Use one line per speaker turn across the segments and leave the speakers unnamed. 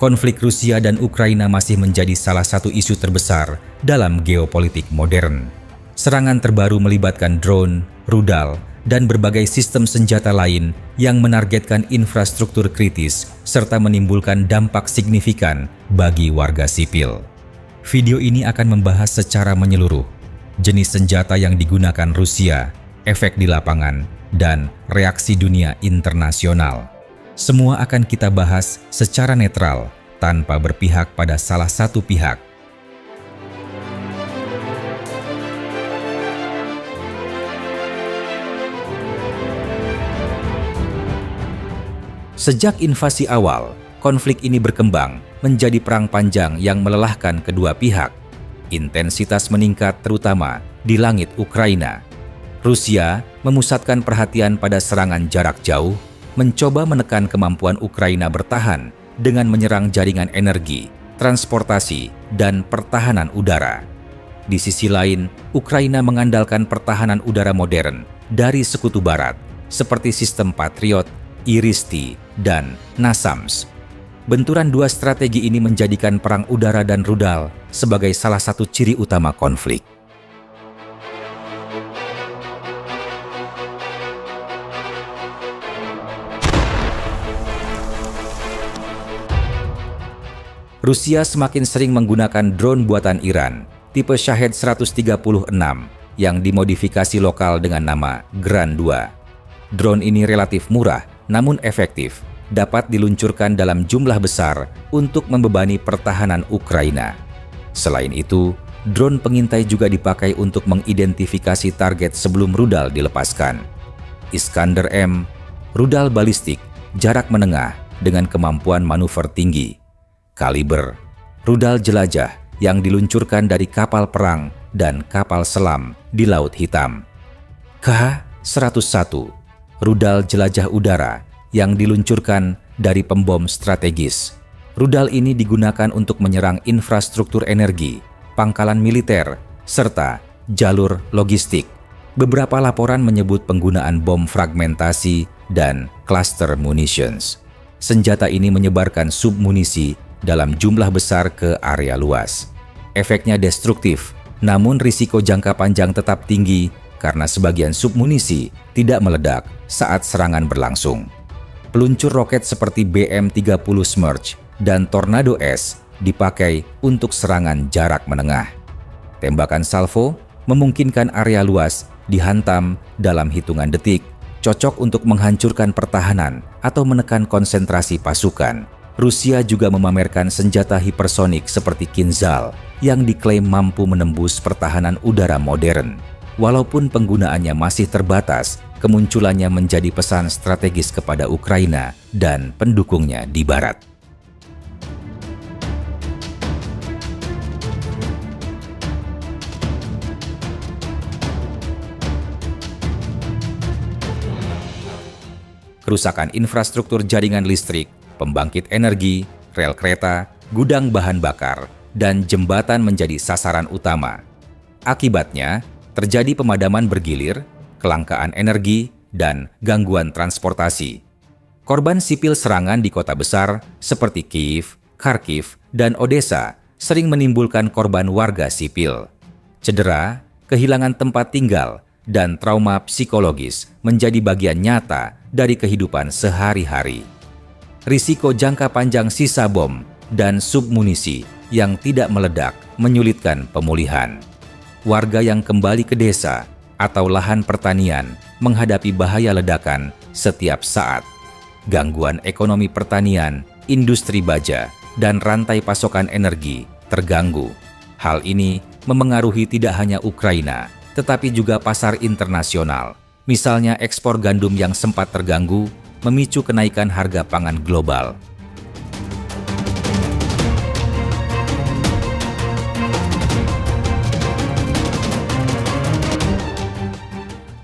konflik Rusia dan Ukraina masih menjadi salah satu isu terbesar dalam geopolitik modern. Serangan terbaru melibatkan drone, rudal, dan berbagai sistem senjata lain yang menargetkan infrastruktur kritis serta menimbulkan dampak signifikan bagi warga sipil. Video ini akan membahas secara menyeluruh jenis senjata yang digunakan Rusia, efek di lapangan, dan reaksi dunia internasional. Semua akan kita bahas secara netral tanpa berpihak pada salah satu pihak. Sejak invasi awal, konflik ini berkembang menjadi perang panjang yang melelahkan kedua pihak. Intensitas meningkat terutama di langit Ukraina. Rusia memusatkan perhatian pada serangan jarak jauh, mencoba menekan kemampuan Ukraina bertahan dengan menyerang jaringan energi, transportasi, dan pertahanan udara. Di sisi lain, Ukraina mengandalkan pertahanan udara modern dari sekutu barat, seperti sistem Patriot, Iris-T, dan NASAMS. Benturan dua strategi ini menjadikan perang udara dan rudal sebagai salah satu ciri utama konflik. Rusia semakin sering menggunakan drone buatan Iran, tipe Shahed 136, yang dimodifikasi lokal dengan nama Gran 2. Drone ini relatif murah, namun efektif, dapat diluncurkan dalam jumlah besar untuk membebani pertahanan Ukraina. Selain itu, drone pengintai juga dipakai untuk mengidentifikasi target sebelum rudal dilepaskan. Iskander-M, rudal balistik jarak menengah dengan kemampuan manuver tinggi. Kaliber, rudal jelajah yang diluncurkan dari kapal perang dan kapal selam di Laut Hitam. Kh-101, rudal jelajah udara yang diluncurkan dari pembom strategis. Rudal ini digunakan untuk menyerang infrastruktur energi, pangkalan militer, serta jalur logistik. Beberapa laporan menyebut penggunaan bom fragmentasi dan cluster munitions. Senjata ini menyebarkan submunisi dalam jumlah besar ke area luas. Efeknya destruktif, namun risiko jangka panjang tetap tinggi karena sebagian submunisi tidak meledak saat serangan berlangsung. Peluncur roket seperti BM-30 Smerch dan Tornado S dipakai untuk serangan jarak menengah. Tembakan salvo memungkinkan area luas dihantam dalam hitungan detik, cocok untuk menghancurkan pertahanan atau menekan konsentrasi pasukan. Rusia juga memamerkan senjata hipersonik seperti Kinzhal yang diklaim mampu menembus pertahanan udara modern. Walaupun penggunaannya masih terbatas, kemunculannya menjadi pesan strategis kepada Ukraina dan pendukungnya di Barat. Kerusakan infrastruktur jaringan listrik, pembangkit energi, rel kereta, gudang bahan bakar, dan jembatan menjadi sasaran utama. Akibatnya, terjadi pemadaman bergilir, kelangkaan energi, dan gangguan transportasi. Korban sipil serangan di kota besar seperti Kyiv, Kharkiv, dan Odessa sering menimbulkan korban warga sipil. Cedera, kehilangan tempat tinggal, dan trauma psikologis menjadi bagian nyata dari kehidupan sehari-hari. Risiko jangka panjang sisa bom dan submunisi yang tidak meledak menyulitkan pemulihan. Warga yang kembali ke desa atau lahan pertanian menghadapi bahaya ledakan setiap saat. Gangguan ekonomi pertanian, industri baja, dan rantai pasokan energi terganggu. Hal ini memengaruhi tidak hanya Ukraina, tetapi juga pasar internasional. Misalnya ekspor gandum yang sempat terganggu, memicu kenaikan harga pangan global.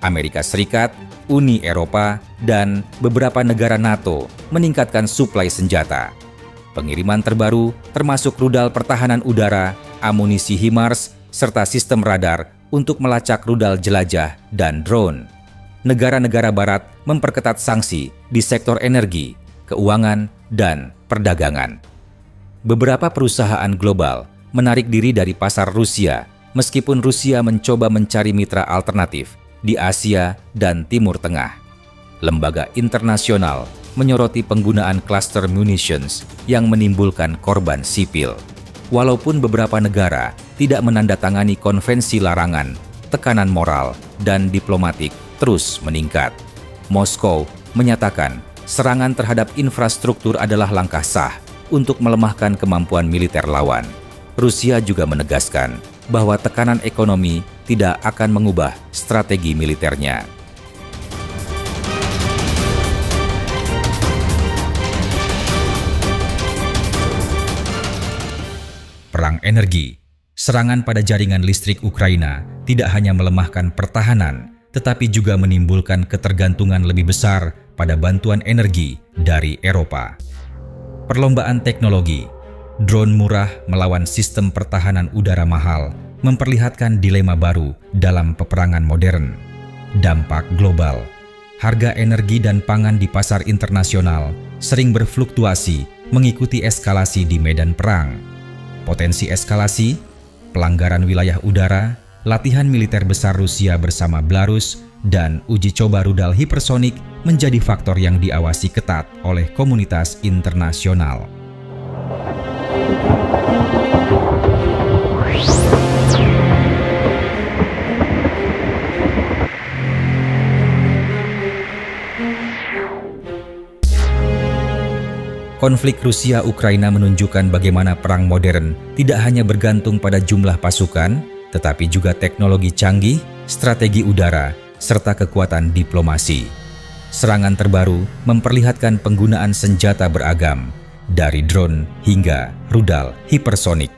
Amerika Serikat, Uni Eropa, dan beberapa negara NATO meningkatkan suplai senjata. Pengiriman terbaru termasuk rudal pertahanan udara, amunisi HIMARS, serta sistem radar untuk melacak rudal jelajah dan drone. Negara-negara Barat memperketat sanksi di sektor energi, keuangan, dan perdagangan. beberapa perusahaan global menarik diri dari pasar Rusia, meskipun Rusia mencoba mencari mitra alternatif di Asia dan Timur Tengah. Lembaga internasional menyoroti penggunaan cluster munitions yang menimbulkan korban sipil. Walaupun beberapa negara tidak menandatangani konvensi larangan, tekanan moral dan diplomatik terus meningkat. Moskow menyatakan serangan terhadap infrastruktur adalah langkah sah untuk melemahkan kemampuan militer lawan. Rusia juga menegaskan bahwa tekanan ekonomi tidak akan mengubah strategi militernya. Perang energi. Serangan pada jaringan listrik Ukraina tidak hanya melemahkan pertahanan, tetapi juga menimbulkan ketergantungan lebih besar pada bantuan energi dari Eropa. Perlombaan teknologi, drone murah melawan sistem pertahanan udara mahal, memperlihatkan dilema baru dalam peperangan modern. Dampak global. Harga energi dan pangan di pasar internasional sering berfluktuasi mengikuti eskalasi di medan perang. Potensi eskalasi, pelanggaran wilayah udara, latihan militer besar Rusia bersama Belarus, dan uji coba rudal hipersonik menjadi faktor yang diawasi ketat oleh komunitas internasional. Konflik Rusia-Ukraina menunjukkan bagaimana perang modern tidak hanya bergantung pada jumlah pasukan, tetapi juga teknologi canggih, strategi udara, serta kekuatan diplomasi. Serangan terbaru memperlihatkan penggunaan senjata beragam, dari drone hingga rudal hipersonik.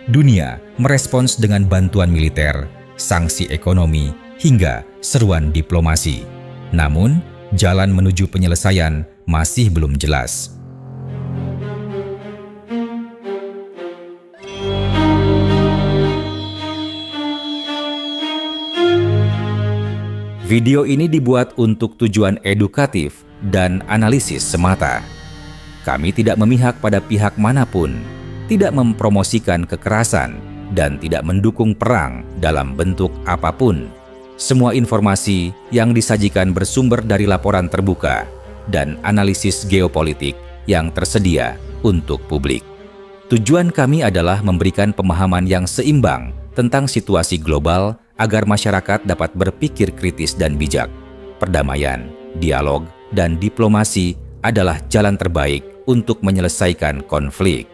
Dunia merespons dengan bantuan militer, sanksi ekonomi, hingga seruan diplomasi. Namun, jalan menuju penyelesaian masih belum jelas. Video ini dibuat untuk tujuan edukatif dan analisis semata. Kami tidak memihak pada pihak manapun, tidak mempromosikan kekerasan, dan tidak mendukung perang dalam bentuk apapun. Semua informasi yang disajikan bersumber dari laporan terbuka dan analisis geopolitik yang tersedia untuk publik. Tujuan kami adalah memberikan pemahaman yang seimbang tentang situasi global agar masyarakat dapat berpikir kritis dan bijak. Perdamaian, dialog, dan diplomasi adalah jalan terbaik untuk menyelesaikan konflik.